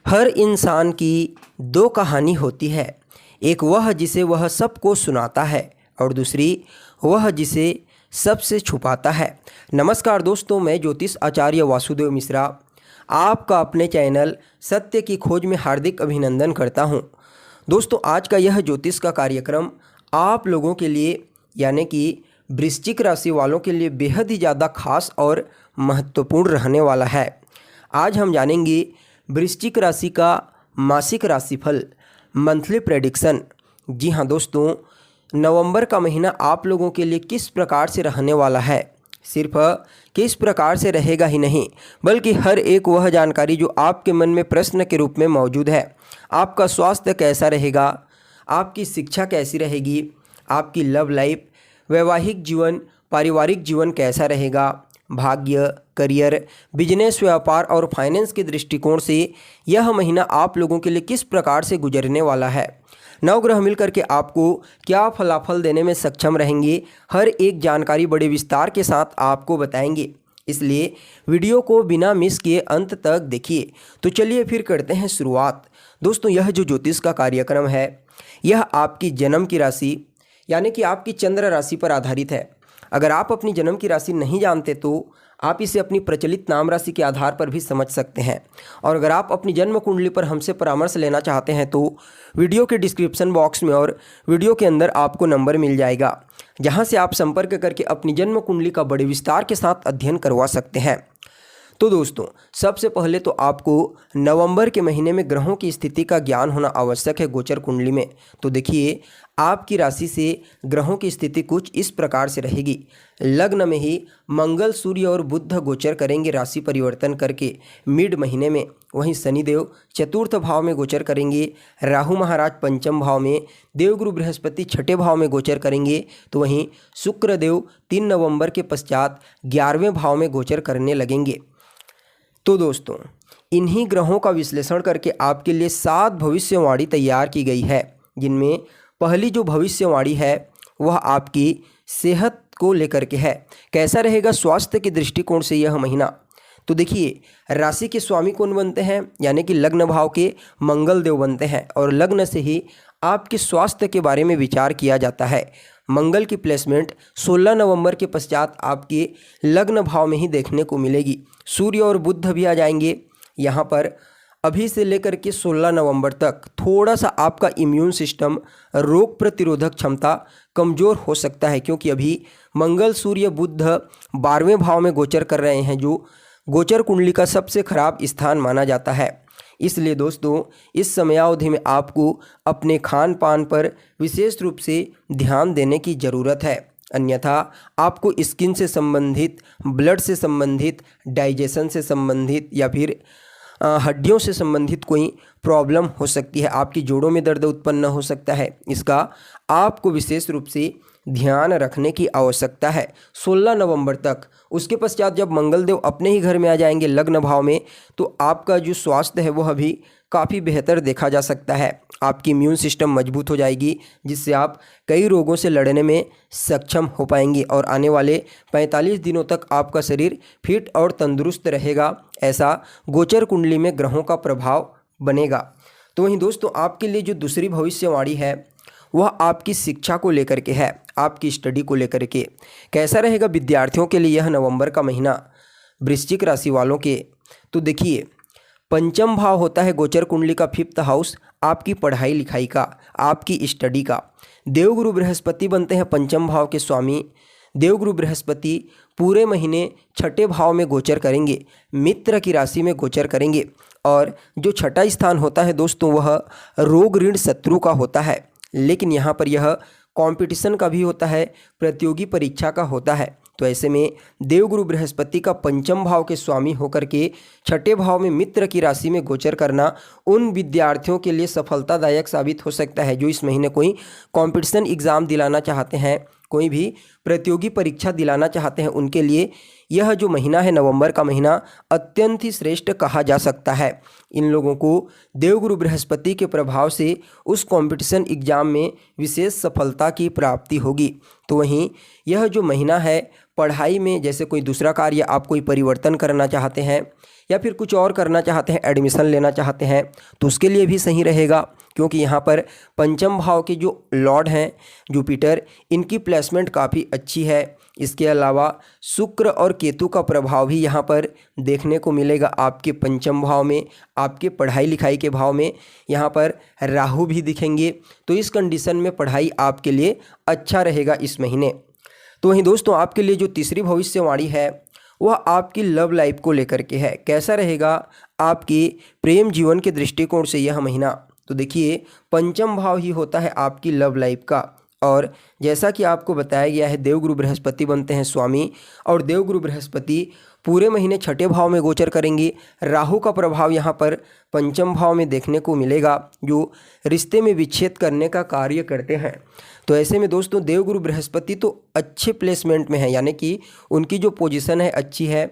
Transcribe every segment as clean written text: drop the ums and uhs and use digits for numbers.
हर इंसान की दो कहानी होती है। एक वह जिसे वह सबको सुनाता है और दूसरी वह जिसे सबसे छुपाता है। नमस्कार दोस्तों, मैं ज्योतिष आचार्य वासुदेव मिश्रा आपका अपने चैनल सत्य की खोज में हार्दिक अभिनंदन करता हूं। दोस्तों, आज का यह ज्योतिष का कार्यक्रम आप लोगों के लिए यानी कि वृश्चिक राशि वालों के लिए बेहद ही ज़्यादा खास और महत्वपूर्ण रहने वाला है। आज हम जानेंगे वृश्चिक राशि का मासिक राशिफल, मंथली प्रेडिक्शन। जी हाँ दोस्तों, नवंबर का महीना आप लोगों के लिए किस प्रकार से रहने वाला है। सिर्फ किस प्रकार से रहेगा ही नहीं, बल्कि हर एक वह जानकारी जो आपके मन में प्रश्न के रूप में मौजूद है। आपका स्वास्थ्य कैसा रहेगा, आपकी शिक्षा कैसी रहेगी, आपकी लव लाइफ, वैवाहिक जीवन, पारिवारिक जीवन कैसा रहेगा, भाग्य, करियर, बिजनेस, व्यापार और फाइनेंस के दृष्टिकोण से यह महीना आप लोगों के लिए किस प्रकार से गुजरने वाला है। नवग्रह मिलकर के आपको क्या फलाफल देने में सक्षम रहेंगे, हर एक जानकारी बड़े विस्तार के साथ आपको बताएंगे। इसलिए वीडियो को बिना मिस किए अंत तक देखिए। तो चलिए फिर करते हैं शुरुआत। दोस्तों, यह जो ज्योतिष का कार्यक्रम है, यह आपकी जन्म की राशि यानी कि आपकी चंद्र राशि पर आधारित है। अगर आप अपनी जन्म की राशि नहीं जानते तो आप इसे अपनी प्रचलित नाम राशि के आधार पर भी समझ सकते हैं। और अगर आप अपनी जन्म कुंडली पर हमसे परामर्श लेना चाहते हैं तो वीडियो के डिस्क्रिप्शन बॉक्स में और वीडियो के अंदर आपको नंबर मिल जाएगा, जहां से आप संपर्क करके अपनी जन्म कुंडली का बड़े विस्तार के साथ अध्ययन करवा सकते हैं। तो दोस्तों, सबसे पहले तो आपको नवंबर के महीने में ग्रहों की स्थिति का ज्ञान होना आवश्यक है गोचर कुंडली में। तो देखिए, आपकी राशि से ग्रहों की स्थिति कुछ इस प्रकार से रहेगी। लग्न में ही मंगल, सूर्य और बुध गोचर करेंगे राशि परिवर्तन करके मिड महीने में। वहीं शनिदेव चतुर्थ भाव में गोचर करेंगे, राहु महाराज पंचम भाव में, देवगुरु बृहस्पति छठे भाव में गोचर करेंगे। तो वहीं शुक्रदेव 3 नवंबर के पश्चात 11वें भाव में गोचर करने लगेंगे। तो दोस्तों, इन्हीं ग्रहों का विश्लेषण करके आपके लिए 7 भविष्यवाणी तैयार की गई है, जिनमें पहली जो भविष्यवाणी है वह आपकी सेहत को लेकर के है। कैसा रहेगा स्वास्थ्य के दृष्टिकोण से यह महीना। तो देखिए, राशि के स्वामी कौन बनते हैं, यानी कि लग्न भाव के मंगल देव बनते हैं और लग्न से ही आपके स्वास्थ्य के बारे में विचार किया जाता है। मंगल की प्लेसमेंट 16 नवंबर के पश्चात आपके लग्न भाव में ही देखने को मिलेगी। सूर्य और बुध भी आ जाएंगे यहाँ पर। अभी से लेकर के 16 नवंबर तक थोड़ा सा आपका इम्यून सिस्टम, रोग प्रतिरोधक क्षमता कमज़ोर हो सकता है, क्योंकि अभी मंगल, सूर्य, बुध 12वें भाव में गोचर कर रहे हैं, जो गोचर कुंडली का सबसे खराब स्थान माना जाता है। इसलिए दोस्तों, इस समयावधि में आपको अपने खान पान पर विशेष रूप से ध्यान देने की ज़रूरत है। अन्यथा आपको स्किन से संबंधित, ब्लड से संबंधित, डाइजेशन से संबंधित या फिर हड्डियों से संबंधित कोई प्रॉब्लम हो सकती है। आपकी जोड़ों में दर्द उत्पन्न हो सकता है। इसका आपको विशेष रूप से ध्यान रखने की आवश्यकता है 16 नवंबर तक। उसके पश्चात जब मंगलदेव अपने ही घर में आ जाएंगे लग्न भाव में, तो आपका जो स्वास्थ्य है वह भी काफ़ी बेहतर देखा जा सकता है। आपकी इम्यून सिस्टम मजबूत हो जाएगी, जिससे आप कई रोगों से लड़ने में सक्षम हो पाएंगे और आने वाले 45 दिनों तक आपका शरीर फिट और तंदुरुस्त रहेगा। ऐसा गोचर कुंडली में ग्रहों का प्रभाव बनेगा। तो वहीं दोस्तों, आपके लिए जो दूसरी भविष्यवाणी है वह आपकी शिक्षा को लेकर के है, आपकी स्टडी को लेकर के। कैसा रहेगा विद्यार्थियों के लिए यह नवंबर का महीना वृश्चिक राशि वालों के। तो देखिए, पंचम भाव होता है गोचर कुंडली का 5th हाउस, आपकी पढ़ाई लिखाई का, आपकी स्टडी का। देवगुरु बृहस्पति बनते हैं पंचम भाव के स्वामी। देवगुरु बृहस्पति पूरे महीने छठे भाव में गोचर करेंगे, मित्र की राशि में गोचर करेंगे। और जो छठा स्थान होता है दोस्तों, वह रोग, ऋण, शत्रु का होता है। लेकिन यहाँ पर यह कंपटीशन का भी होता है, प्रतियोगी परीक्षा का होता है। तो ऐसे में देवगुरु बृहस्पति का पंचम भाव के स्वामी होकर के छठे भाव में मित्र की राशि में गोचर करना उन विद्यार्थियों के लिए सफलतादायक साबित हो सकता है जो इस महीने कोई कंपटीशन एग्ज़ाम दिलाना चाहते हैं, कोई भी प्रतियोगी परीक्षा दिलाना चाहते हैं। उनके लिए यह जो महीना है नवंबर का महीना अत्यंत ही श्रेष्ठ कहा जा सकता है। इन लोगों को देवगुरु बृहस्पति के प्रभाव से उस कंपटीशन एग्जाम में विशेष सफलता की प्राप्ति होगी। तो वहीं यह जो महीना है पढ़ाई में जैसे कोई दूसरा कार्य आप कोई परिवर्तन करना चाहते हैं या फिर कुछ और करना चाहते हैं, एडमिशन लेना चाहते हैं, तो उसके लिए भी सही रहेगा, क्योंकि यहाँ पर पंचम भाव के जो लॉर्ड हैं जुपिटर, इनकी प्लेसमेंट काफ़ी अच्छी है। इसके अलावा शुक्र और केतु का प्रभाव भी यहाँ पर देखने को मिलेगा आपके पंचम भाव में, आपके पढ़ाई लिखाई के भाव में यहाँ पर राहु भी दिखेंगे। तो इस कंडीशन में पढ़ाई आपके लिए अच्छा रहेगा इस महीने। तो वहीं दोस्तों आपके लिए जो तीसरी भविष्यवाणी है वह आपकी लव लाइफ को लेकर के है। कैसा रहेगा आपके प्रेम जीवन के दृष्टिकोण से यह महीना? तो देखिए, पंचम भाव ही होता है आपकी लव लाइफ का, और जैसा कि आपको बताया गया है देवगुरु बृहस्पति बनते हैं स्वामी, और देवगुरु बृहस्पति पूरे महीने छठे भाव में गोचर करेंगे। राहु का प्रभाव यहाँ पर पंचम भाव में देखने को मिलेगा, जो रिश्ते में विच्छेद करने का कार्य करते हैं। तो ऐसे में दोस्तों देवगुरु बृहस्पति तो अच्छे प्लेसमेंट में है, यानी कि उनकी जो पोजीशन है अच्छी है।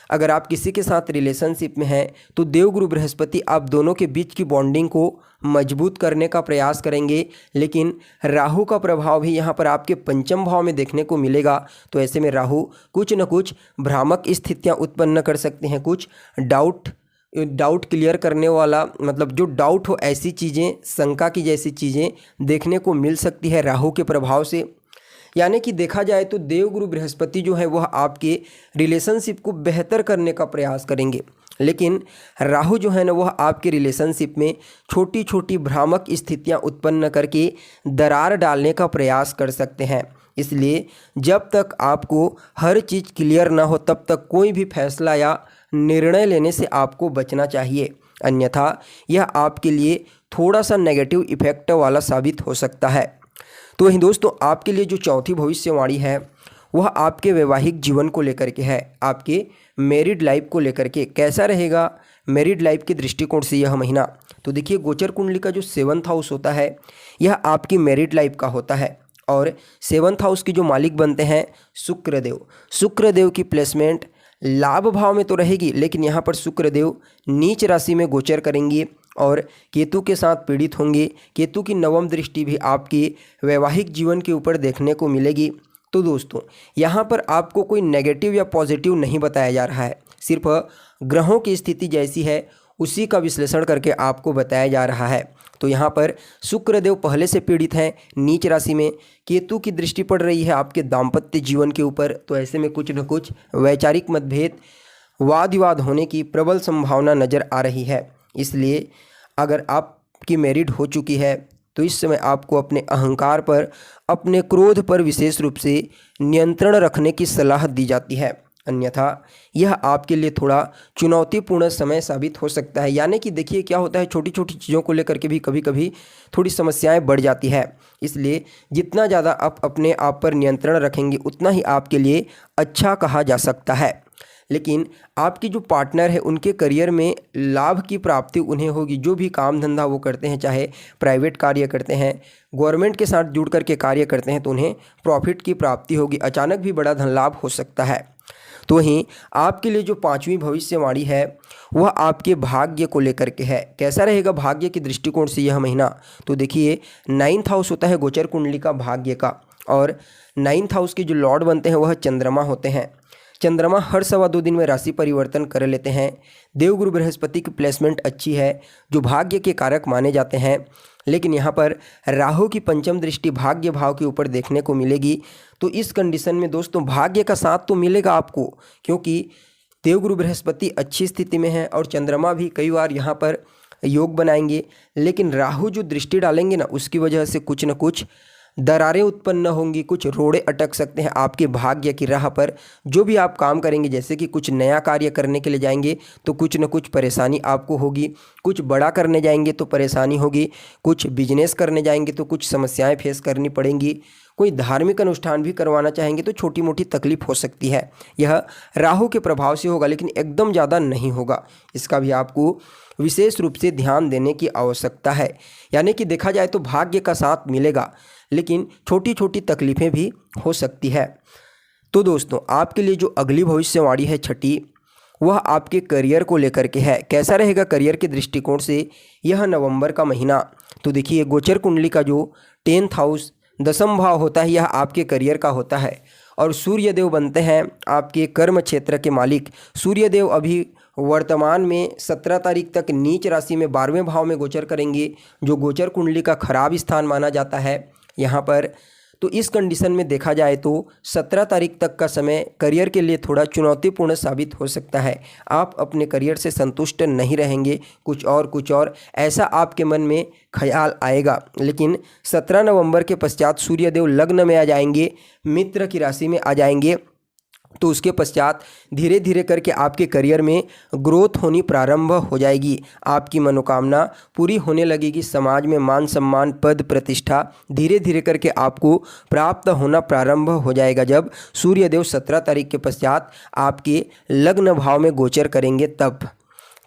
अगर आप किसी के साथ रिलेशनशिप में हैं तो देवगुरु बृहस्पति आप दोनों के बीच की बॉन्डिंग को मजबूत करने का प्रयास करेंगे, लेकिन राहु का प्रभाव भी यहाँ पर आपके पंचम भाव में देखने को मिलेगा। तो ऐसे में राहु कुछ न कुछ भ्रामक स्थितियाँ उत्पन्न कर सकते हैं, कुछ डाउट क्लियर करने वाला, मतलब जो डाउट हो ऐसी चीज़ें, शंका की जैसी चीज़ें देखने को मिल सकती है राहु के प्रभाव से। यानी कि देखा जाए तो देवगुरु बृहस्पति जो है वह आपके रिलेशनशिप को बेहतर करने का प्रयास करेंगे, लेकिन राहु जो है ना वह आपके रिलेशनशिप में छोटी छोटी भ्रामक स्थितियां उत्पन्न करके दरार डालने का प्रयास कर सकते हैं। इसलिए जब तक आपको हर चीज़ क्लियर ना हो तब तक कोई भी फैसला या निर्णय लेने से आपको बचना चाहिए, अन्यथा यह आपके लिए थोड़ा सा नेगेटिव इफेक्ट वाला साबित हो सकता है। तो वहीं दोस्तों आपके लिए जो चौथी भविष्यवाणी है वह आपके वैवाहिक जीवन को लेकर के है, आपके मैरिड लाइफ को लेकर के। कैसा रहेगा मैरिड लाइफ के दृष्टिकोण से यह महीना? तो देखिए, गोचर कुंडली का जो 7th हाउस होता है यह आपकी मैरिड लाइफ का होता है, और 7th हाउस के जो मालिक बनते हैं शुक्रदेव की प्लेसमेंट लाभ भाव में तो रहेगी, लेकिन यहाँ पर शुक्रदेव नीच राशि में गोचर करेंगे और केतु के साथ पीड़ित होंगे। केतु की नवम दृष्टि भी आपके वैवाहिक जीवन के ऊपर देखने को मिलेगी। तो दोस्तों यहाँ पर आपको कोई नेगेटिव या पॉजिटिव नहीं बताया जा रहा है, सिर्फ ग्रहों की स्थिति जैसी है उसी का विश्लेषण करके आपको बताया जा रहा है। तो यहाँ पर शुक्रदेव पहले से पीड़ित हैं नीच राशि में, केतु की दृष्टि पड़ रही है आपके दाम्पत्य जीवन के ऊपर। तो ऐसे में कुछ न कुछ वैचारिक मतभेद, वाद विवाद होने की प्रबल संभावना नज़र आ रही है। इसलिए अगर आपकी मैरिड हो चुकी है तो इस समय आपको अपने अहंकार पर, अपने क्रोध पर विशेष रूप से नियंत्रण रखने की सलाह दी जाती है, अन्यथा यह आपके लिए थोड़ा चुनौतीपूर्ण समय साबित हो सकता है। यानी कि देखिए क्या होता है, छोटी छोटी चीज़ों को लेकर के भी कभी कभी थोड़ी समस्याएं बढ़ जाती है। इसलिए जितना ज़्यादा आप अपने आप पर नियंत्रण रखेंगे उतना ही आपके लिए अच्छा कहा जा सकता है। लेकिन आपकी जो पार्टनर है उनके करियर में लाभ की प्राप्ति उन्हें होगी। जो भी काम धंधा वो करते हैं, चाहे प्राइवेट कार्य करते हैं, गवर्नमेंट के साथ जुड़ करके कार्य करते हैं, तो उन्हें प्रॉफिट की प्राप्ति होगी, अचानक भी बड़ा धन लाभ हो सकता है। तो वहीं आपके लिए जो 5वीं भविष्यवाणी है वह आपके भाग्य को लेकर के है। कैसा रहेगा भाग्य के दृष्टिकोण से यह महीना? तो देखिए, 9th हाउस होता है गोचर कुंडली का भाग्य का, और 9th हाउस के जो लॉर्ड बनते हैं वह चंद्रमा होते हैं। चंद्रमा हर 2.25 दिन में राशि परिवर्तन कर लेते हैं। देवगुरु बृहस्पति की प्लेसमेंट अच्छी है जो भाग्य के कारक माने जाते हैं, लेकिन यहाँ पर राहु की पंचम दृष्टि भाग्य भाव के ऊपर देखने को मिलेगी। तो इस कंडीशन में दोस्तों भाग्य का साथ तो मिलेगा आपको, क्योंकि देवगुरु बृहस्पति अच्छी स्थिति में है और चंद्रमा भी कई बार यहाँ पर योग बनाएंगे, लेकिन राहु जो दृष्टि डालेंगे ना उसकी वजह से कुछ न कुछ दरारें उत्पन्न होंगी, कुछ रोड़े अटक सकते हैं आपके भाग्य की राह पर। जो भी आप काम करेंगे, जैसे कि कुछ नया कार्य करने के लिए जाएंगे तो कुछ न कुछ परेशानी आपको होगी, कुछ बड़ा करने जाएंगे तो परेशानी होगी, कुछ बिजनेस करने जाएंगे तो कुछ समस्याएं फेस करनी पड़ेंगी, कोई धार्मिक अनुष्ठान भी करवाना चाहेंगे तो छोटी मोटी तकलीफ हो सकती है। यह राहु के प्रभाव से होगा, लेकिन एकदम ज़्यादा नहीं होगा। इसका भी आपको विशेष रूप से ध्यान देने की आवश्यकता है। यानी कि देखा जाए तो भाग्य का साथ मिलेगा, लेकिन छोटी छोटी तकलीफ़ें भी हो सकती है। तो दोस्तों आपके लिए जो अगली भविष्यवाणी है 6ठी, वह आपके करियर को लेकर के है। कैसा रहेगा करियर के दृष्टिकोण से यह नवंबर का महीना? तो देखिए, गोचर कुंडली का जो 10th हाउस 10th भाव होता है यह आपके करियर का होता है, और सूर्यदेव बनते हैं आपके कर्म क्षेत्र के मालिक। सूर्यदेव अभी वर्तमान में 17 तारीख तक नीच राशि में 12वें भाव में गोचर करेंगे, जो गोचर कुंडली का खराब स्थान माना जाता है यहाँ पर। तो इस कंडीशन में देखा जाए तो 17 तारीख तक का समय करियर के लिए थोड़ा चुनौतीपूर्ण साबित हो सकता है। आप अपने करियर से संतुष्ट नहीं रहेंगे, कुछ और ऐसा आपके मन में ख्याल आएगा। लेकिन 17 नवंबर के पश्चात सूर्यदेव लग्न में आ जाएंगे, मित्र की राशि में आ जाएंगे, तो उसके पश्चात धीरे धीरे करके आपके करियर में ग्रोथ होनी प्रारंभ हो जाएगी। आपकी मनोकामना पूरी होने लगेगी। समाज में मान सम्मान, पद प्रतिष्ठा धीरे धीरे करके आपको प्राप्त होना प्रारंभ हो जाएगा जब सूर्यदेव 17 तारीख के पश्चात आपके लग्न भाव में गोचर करेंगे तब।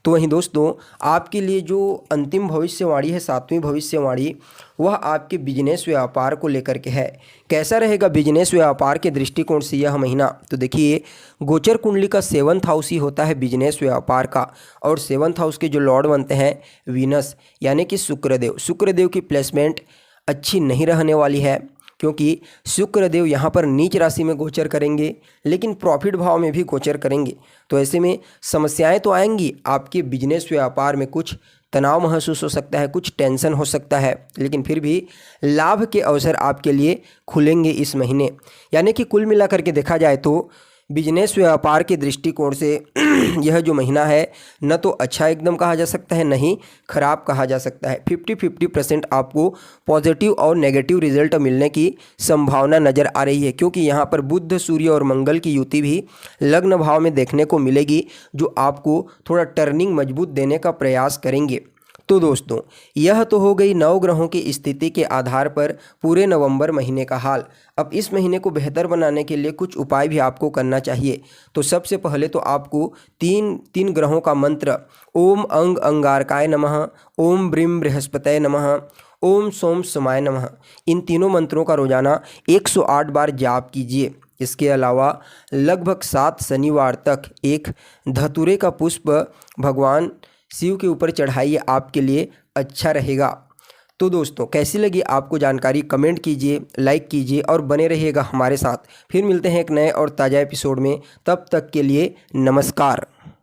तो वहीं दोस्तों, आपके लिए जो अंतिम भविष्यवाणी है, 7वीं भविष्यवाणी, वह आपके बिजनेस व्यापार को लेकर के है। कैसा रहेगा बिजनेस व्यापार के दृष्टिकोण से यह महीना? तो देखिए, गोचर कुंडली का 7th हाउस ही होता है बिजनेस व्यापार का, और 7th हाउस के जो लॉर्ड बनते हैं वीनस यानी कि शुक्रदेव। शुक्रदेव की प्लेसमेंट अच्छी नहीं रहने वाली है, क्योंकि शुक्रदेव यहाँ पर नीच राशि में गोचर करेंगे, लेकिन प्रॉफिट भाव में भी गोचर करेंगे। तो ऐसे में समस्याएं तो आएंगी, आपके बिजनेस व्यापार में कुछ तनाव महसूस हो सकता है, कुछ टेंशन हो सकता है, लेकिन फिर भी लाभ के अवसर आपके लिए खुलेंगे इस महीने। यानी कि कुल मिलाकर के देखा जाए तो बिजनेस व्यापार के दृष्टिकोण से यह जो महीना है न तो अच्छा एकदम कहा जा सकता है, न ही खराब कहा जा सकता है। 50-50% आपको पॉजिटिव और नेगेटिव रिजल्ट मिलने की संभावना नज़र आ रही है, क्योंकि यहाँ पर बुध, सूर्य और मंगल की युति भी लग्न भाव में देखने को मिलेगी, जो आपको थोड़ा टर्निंग मजबूत देने का प्रयास करेंगे। तो दोस्तों, यह तो हो गई 9 ग्रहों की स्थिति के आधार पर पूरे नवंबर महीने का हाल। अब इस महीने को बेहतर बनाने के लिए कुछ उपाय भी आपको करना चाहिए। तो सबसे पहले तो आपको तीन ग्रहों का मंत्र ओम अंग अंगारकाय नमः, ओम ब्रीम बृहस्पतये नमः, ओम सोम समाय नमः, इन तीनों मंत्रों का रोजाना 108 बार जाप कीजिए। इसके अलावा लगभग 7 शनिवार तक एक धतूरे का पुष्प भगवान शिव के ऊपर चढ़ाइए, आपके लिए अच्छा रहेगा। तो दोस्तों, कैसी लगी आपको जानकारी कमेंट कीजिए, लाइक कीजिए और बने रहिएगा हमारे साथ। फिर मिलते हैं एक नए और ताज़ा एपिसोड में, तब तक के लिए नमस्कार।